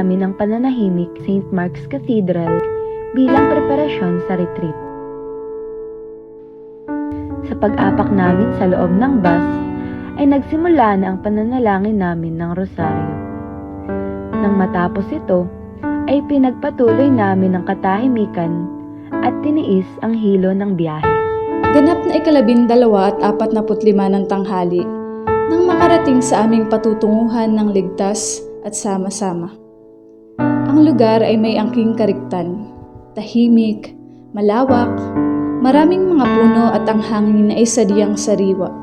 namin ang pananahimik St. Mark's Cathedral bilang preparasyon sa retreat. Sa pag-apak namin sa loob ng bus, ay nagsimula na ang pananalangin namin ng rosaryo. Nang matapos ito, ay pinagpatuloy namin ang katahimikan at tiniis ang hilo ng biyahe. Ganap na 12:45 ng tanghali nang makarating sa aming patutunguhan ng ligtas at sama-sama. Ang lugar ay may angking kariktan, tahimik, malawak, maraming mga puno at ang hangin ay sadyang sariwa.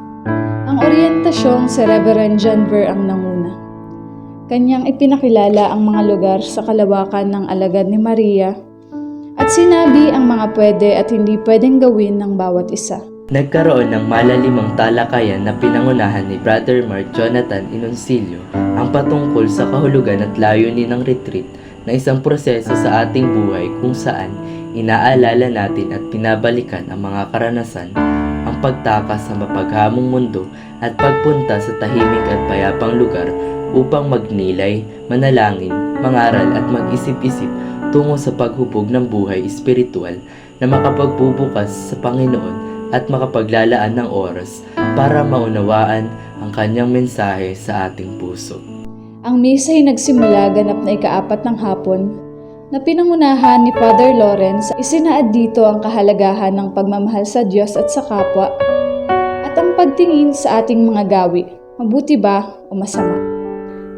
Ang oryentasyon si Reverend John Ver ang nanguna. Kanyang ipinakilala ang mga lugar sa kalawakan ng alagad ni Maria at sinabi ang mga pwede at hindi pwedeng gawin ng bawat isa. Nagkaroon ng malalimang talakayan na pinangunahan ni Brother Mark Jonathan Inoncilio ang patungkol sa kahulugan at layunin ng retreat na isang proseso sa ating buhay kung saan inaalala natin at pinabalikan ang mga karanasan, ang pagtakas sa mapaghamong mundo at pagpunta sa tahimik at payapang lugar upang magnilay, manalangin, mangaral at mag-isip-isip tungo sa paghubog ng buhay espiritual na makapagbubukas sa Panginoon at makapaglalaan ng oras para maunawaan ang kanyang mensahe sa ating puso. Ang misa ay nagsimula ganap na 4 ng hapon na pinangunahan ni Father Lawrence. Isinaad dito ang kahalagahan ng pagmamahal sa Diyos at sa kapwa at ang pagtingin sa ating mga gawi, mabuti ba o masama.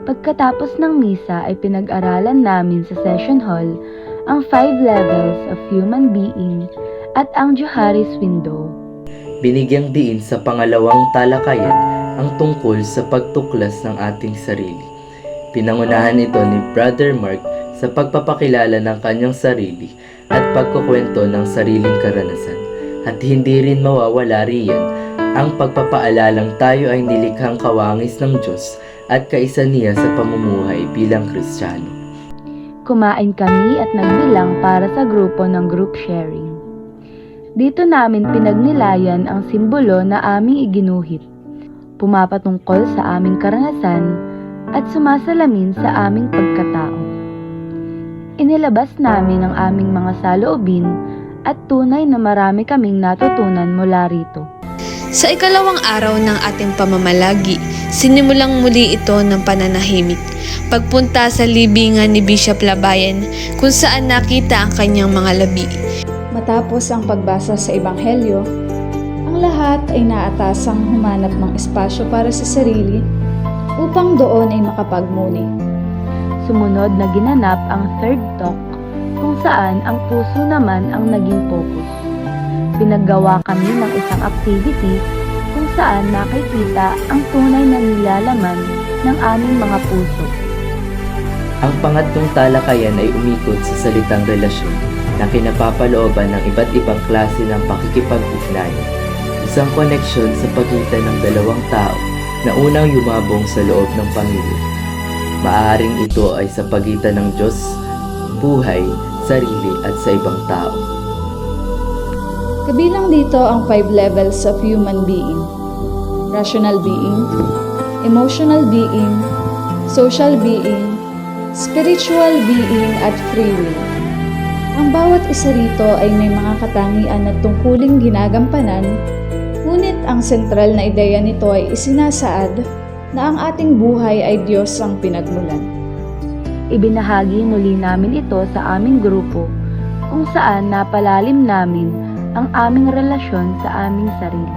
Pagkatapos ng misa ay pinag-aralan namin sa session hall ang 5 levels of human being at ang Johari's window. Binigyang diin sa pangalawang talakayan ang tungkol sa pagtuklas ng ating sarili. Pinangunahan ito ni Brother Mark sa pagpapakilala ng kanyang sarili at pagkukwento ng sariling karanasan. At hindi rin mawawala riyan ang pagpapaalalang tayo ay nilikhang kawangis ng Diyos at kaisa niya sa pamumuhay bilang Kristiyano. Kumain kami at nagbilang para sa grupo ng group sharing. Dito namin pinagnilayan ang simbolo na aming iginuhit, pumapatungkol sa aming karanasan at sumasalamin sa aming pagkatao. Inilabas namin ang aming mga saloobin at tunay na marami kaming natutunan mula rito. Sa ikalawang araw ng ating pamamalagi, sinimulang muli ito ng pananahimik. Pagpunta sa libingan ni Bishop Labayan kung saan nakita ang kanyang mga labi. Matapos ang pagbasa sa Ebanghelyo, ang lahat ay naatasang humanap ng espasyo para sa sarili upang doon ay makapagmuni. Sumunod na ginanap ang third talk kung saan ang puso naman ang naging focus. Pinaggawa kami ng isang activity kung saan nakikita ang tunay na nilalaman ng aming mga puso. Ang pangatlong talakayan ay umikot sa salitang relasyon na kinapapalooban ng iba't ibang klase ng pakikipag-ugnayan. Isang koneksyon sa pagitan ng dalawang tao na unang yumabong sa loob ng pamilya. Maaaring ito ay sa pagitan ng Diyos, buhay, sarili at sa ibang tao. Kabilang dito ang 5 levels of human being: rational being, emotional being, social being, spiritual being at free will. Ang bawat isa rito ay may mga katangian at tungkuling ginagampanan, ngunit ang sentral na ideya nito ay isinasaad na ang ating buhay ay Diyos ang pinagmulan. Ibinahagi muli namin ito sa aming grupo kung saan napalalim namin ang aming relasyon sa aming sarili.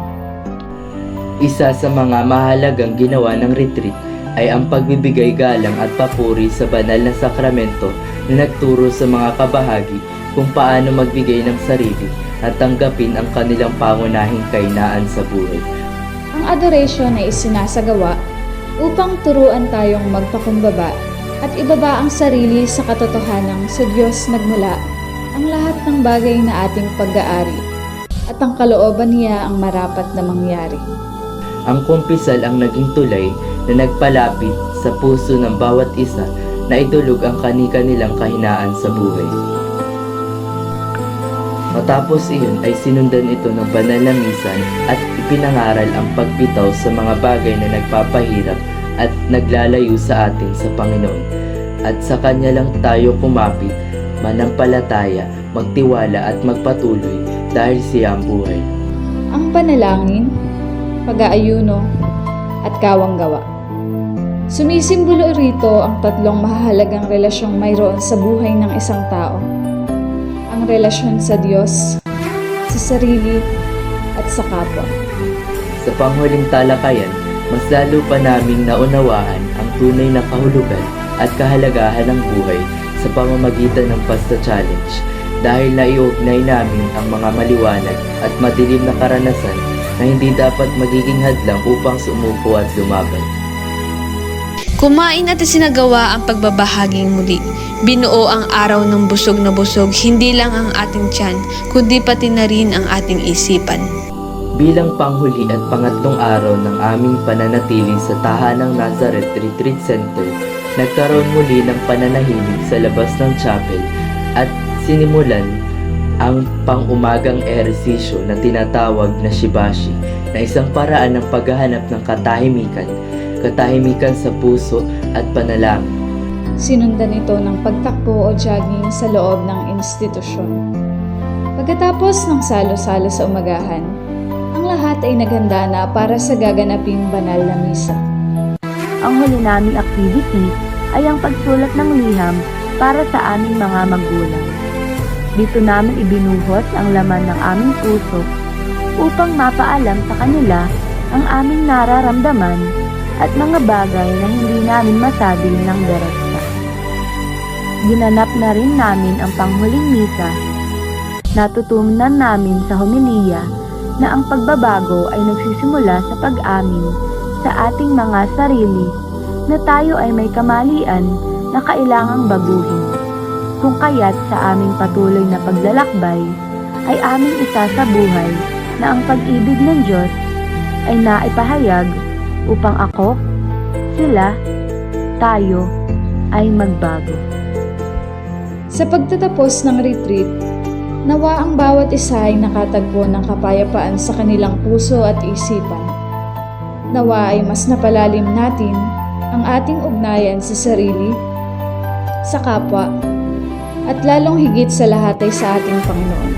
Isa sa mga mahalagang ginawa ng retreat ay ang pagbibigay galang at papuri sa banal na sakramento na nagturo sa mga kabahagi kung paano magbigay ng sarili at tanggapin ang kanilang pangunahing kainaan sa buhay. Ang adoration ay isinasagawa upang turuan tayong magpakumbaba at ibaba ang sarili sa katotohanang sa Diyos nagmula ang lahat ng bagay na ating pag-aari at ang kalooban niya ang marapat na mangyari. Ang kumpisal ang naging tulay na nagpalapit sa puso ng bawat isa na idulog ang kani-kanilang kahinaan sa buhay. Matapos iyon ay sinundan ito ng banal na misa at ipinangaral ang pagbitaw sa mga bagay na nagpapahirap at naglalayo sa atin sa Panginoon. at sa Kanya lang tayo kumapit, manampalataya, magtiwala at magpatuloy dahil siya ang buhay. Ang panalangin, pag-aayuno, at kawang-gawa. Sumisimbolo rito ang tatlong mahahalagang relasyong mayroon sa buhay ng isang tao. Ang relasyon sa Diyos, sa sarili, at sa kapwa. Sa panghuling talakayan, mas lalo pa naming naunawaan ang tunay na kahulugan at kahalagahan ng buhay sa pamamagitan ng Pasta Challenge dahil naiugnay namin ang mga maliwanag at madilim na karanasan na hindi dapat magiging hadlang upang sumuko at lumaban. Kumain at isinagawa ang pagbabahaging muli. Binuo ang araw ng busog na busog, hindi lang ang ating tiyan, kundi pati na rin ang ating isipan. Bilang panghuli at pangatlong araw ng aming pananatili sa Tahanang Nazareth Retreat Center, nagkaroon muli ng pananahimik sa labas ng chapel at sinimulan ang pang-umagang ehersisyo na tinatawag na shibashi na isang paraan ng paghahanap ng katahimikan sa puso at panalangin. Sinundan ito ng pagtakbo o jogging sa loob ng institusyon. Pagkatapos ng salo-salo sa umagahan, ang lahat ay naghanda na para sa gaganaping banal na misa. Ang huli naming activity ay ang pagsulat ng liham para sa aming mga magulang. Dito namin ibinuhos ang laman ng aming puso upang mapaalam sa kanila ang aming nararamdaman at mga bagay na hindi namin masabi ng direkta. Ginanap na rin namin ang panghuling misa. Natutunan namin sa homilya na ang pagbabago ay nagsisimula sa pag-amin sa ating mga sarili na tayo ay may kamalian na kailangang baguhin. Kung kaya't sa aming patuloy na paglalakbay ay aming isasabuhay na ang pag-ibig ng Diyos ay naipahayag upang ako, sila, tayo ay magbago. Sa pagtatapos ng retreat, nawa ang bawat isa ay nakatagpo ng kapayapaan sa kanilang puso at isipan. Nawa ay mas napalalim natin ang ating ugnayan sa sarili, sa kapwa, at lalong higit sa lahat ay sa ating Panginoon.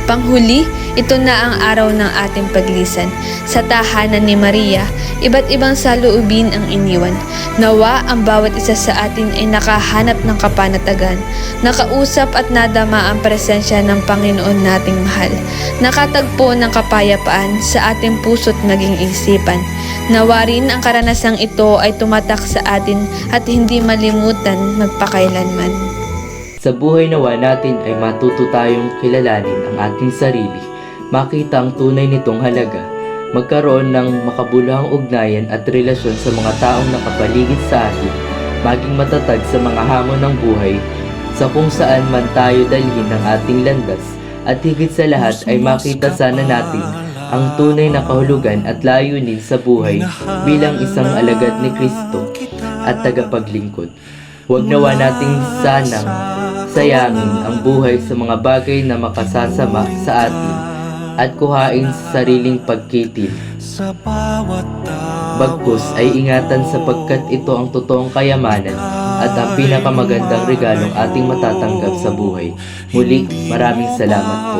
Panghuli, ito na ang araw ng ating paglisan. Sa tahanan ni Maria, iba't ibang saloobin ang iniwan. Nawa ang bawat isa sa atin ay nakahanap ng kapanatagan, nakausap at nadama ang presensya ng Panginoon nating mahal, nakatagpo ng kapayapaan sa ating puso't naging isipan. Nawa rin ang karanasang ito ay tumatak sa atin at hindi malimutan magpakailanman. Sa buhay nawa natin ay matuto tayong kilalanin ang ating sarili, makita ang tunay nitong halaga, magkaroon ng makabuluhang ugnayan at relasyon sa mga taong nakapaligid sa atin, maging matatag sa mga hamon ng buhay, sa kung saan man tayo dalhin ng ating landas, at higit sa lahat ay makita sana natin ang tunay na kahulugan at layunin sa buhay bilang isang alagad ni Kristo at tagapaglingkod. Huwag nawa nating sanang sayangin ang buhay sa mga bagay na makasasama sa atin at kuhain sa sariling pagkitil. Bagkus ay ingatan sapagkat ito ang totoong kayamanan at ang pinakamagandang regalong ating matatanggap sa buhay. Muli, maraming salamat po.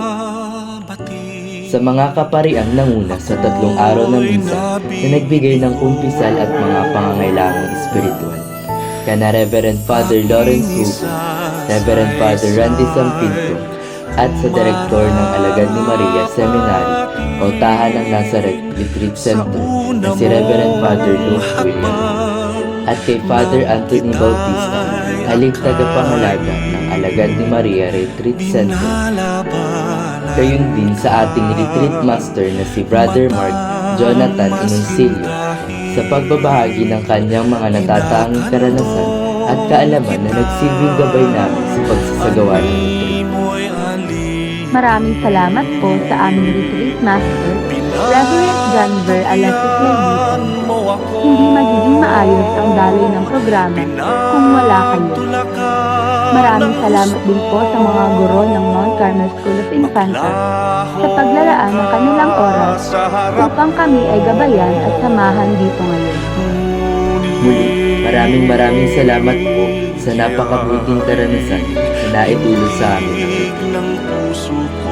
Sa mga kapariang nanguna sa 3 araw ng misa na nagbigay ng kumpisal at mga pangangailangang espiritual. Kana Reverend Father Lawrence Hugo, Reverend Father Randy Sampinto, at sa Direktor ng Alagad ni Maria Seminary o Tahanang Nazareth Retreat Center na si Reverend Father Luke William, at kay Father Anthony Bautista, haling tagapangalaga ng Alagad ni Maria Retreat Center. Gayon din sa ating Retreat Master na si Brother Mark Jonathan Inoncilio sa pagbabahagi ng kanyang mga natatanging karanasan at kaalaman na nagsilbing gabay namin sa pagsasagawa ng retreat. Maraming salamat po sa aming Retreat Master, Reverend John Ver Alasis Laguito. Hindi magiging maayos ang daloy ng programa kung wala kayo. Maraming salamat din po sa mga guro ng Mount Carmel School of Infanta sa paglalaan ng kanilang oras upang kami ay gabayan at samahan dito ngayon. Muli, maraming salamat po sa napakabuting karanasan na naitulong sa amin ng retreat. ng puso ko.